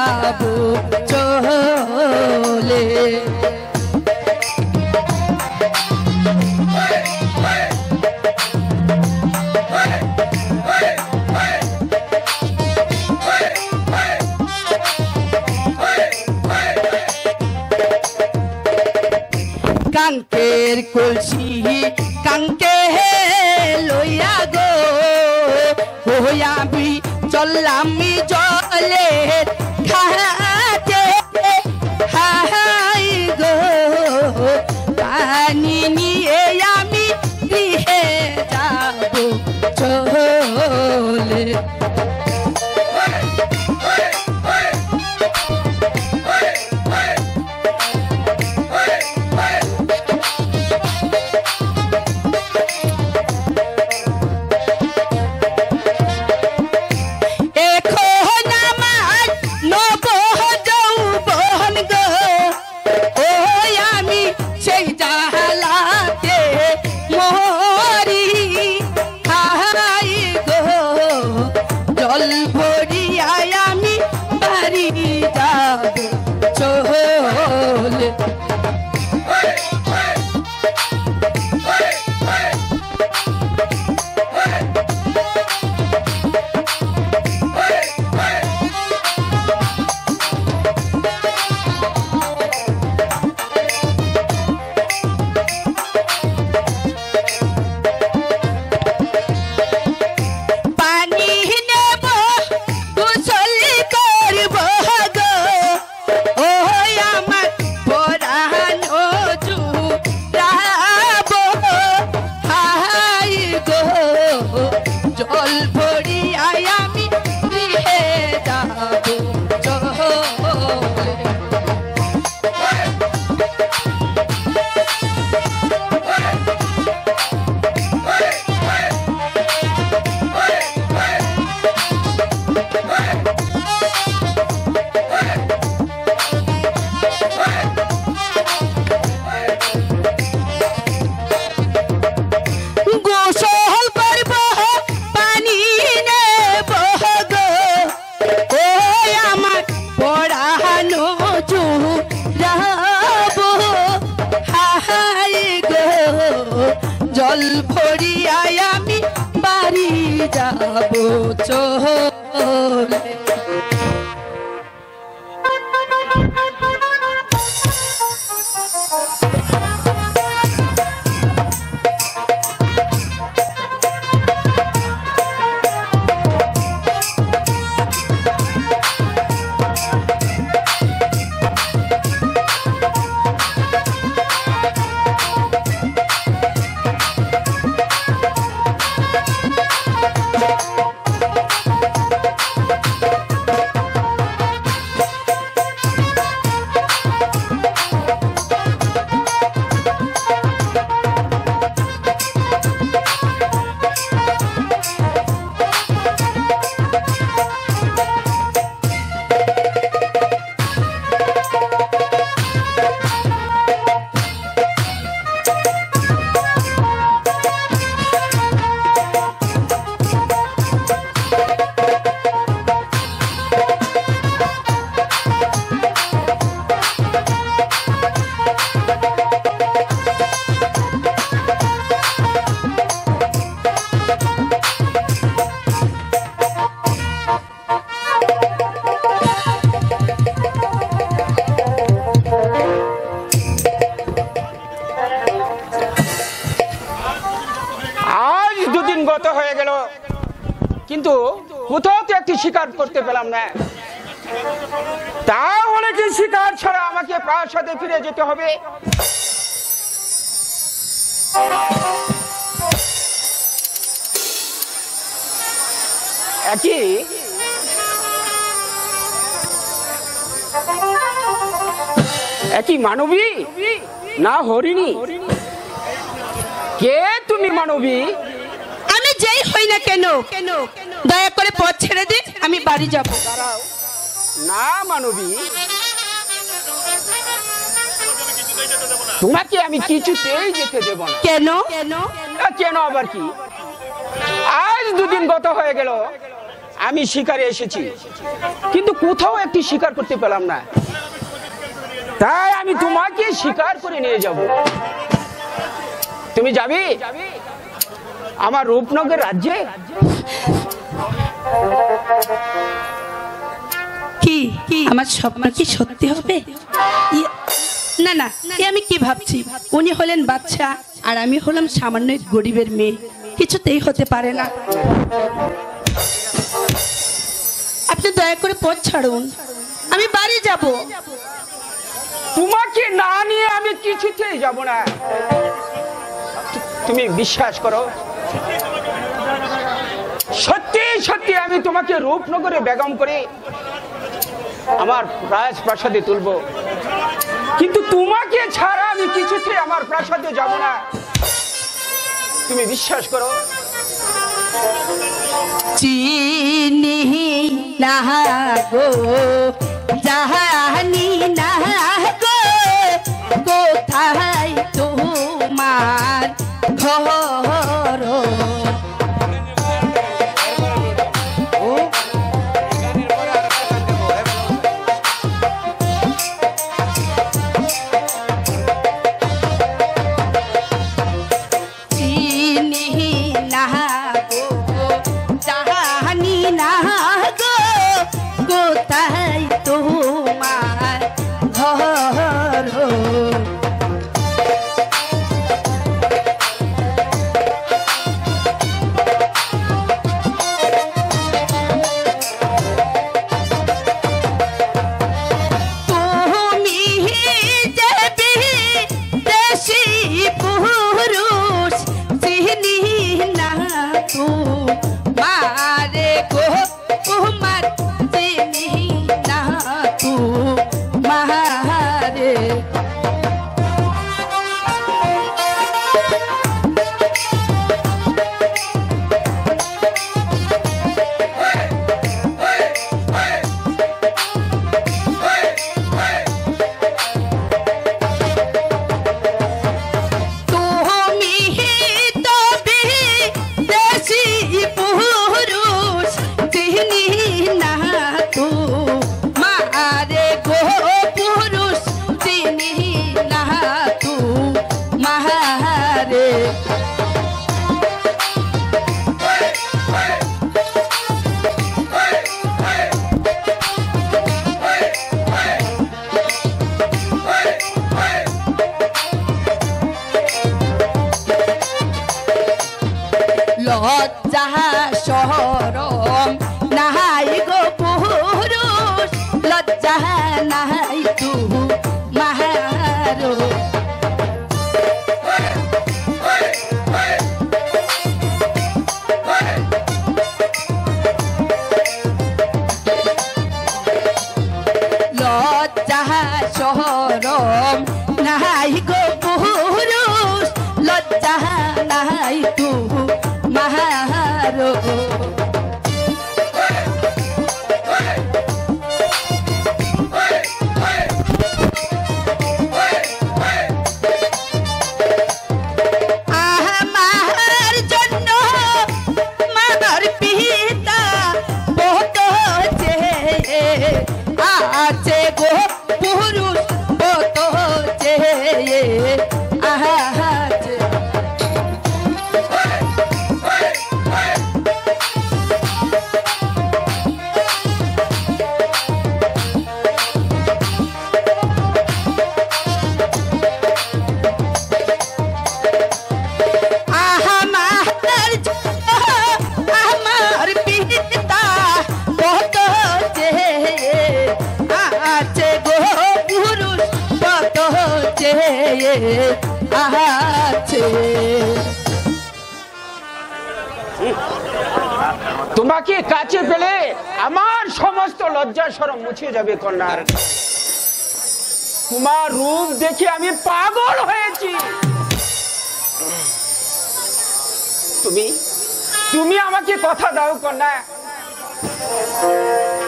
যাব চলে কাঙ্কের কলসি কাঙ্কে লইয়া গো আমি চললাম জলে ঘাটে হাই গো পানি নিয়ে আমি গৃহে যাব চলে জল ভরিয়ায় আমি বাড়ি যাব চলে কিন্তু কোথাও তো একটি শিকার করতে পেলাম না। তাহলে কি শিকার ছাড়া আমাকে প্রাসাদে ফিরে যেতে হবে? একই মানবী না হরিণী? কে তুমি মানবী? আমি যেই হই না কেন দয়া করে পথ ছেড়ে দিন, আমি বাড়ি যাব। না মানবী, তোমাকে আমি কিছুতেই যেতে দেব না। কেন? কেন আবার কি? আজ দুদিন গত হয়ে গেল, আমি শিকারে এসেছি, কিন্তু কোথাও একটি শিকার করতে পেলাম না। তাই আমি তোমাকে শিকার করে নিয়ে যাব। তুমি যাবে আমার রূপনগর রাজ্যে? কি আমার স্বপ্ন কি সত্যি হবে? না না, এ আমি কি ভাবছি? উনি হলেন বাচ্চা আর আমি হলাম সামান্য এক গরিবের মেয়ে, কিছুতেই হতে পারে না। আপনি দয়া করে পথ ছাড়ুন, আমি বাড়ি যাব। তোমাকে না নিয়ে আমি কিছুতেই যাব না। তুমি বিশ্বাস করো, সত্যি সত্যি আমি তোমাকে রূপনগরে বেগম করে আমার রাজপ্রাসাদে তুলবো, কিন্তু তোমাকে ছাড়া আমি কিছুতেই আমার প্রাসাদে যাব না। তুমি বিশ্বাস করো। চিনি না গো, জানি না গো, কোথায় তোমার ঘর? লজ্জা শরম নাই গো পুরুষ, লজ্জা নাই তু মাহারো। লজ্জা শরম নাই গো পুরুষ, লজ্জা নাই তু মাহারো। আমার জন্য মামার পিতা বহুত চেয়ে আছে গো পুরুষ, বহুত চেয়ে আছে। তোমাকে কাছে পেলে আমার সমস্ত লজ্জা শরম মুছে যাবে কন্যা। তোমার রূপ দেখে আমি পাগল হয়েছি। তুমি আমাকে কথা দাও কন্যা।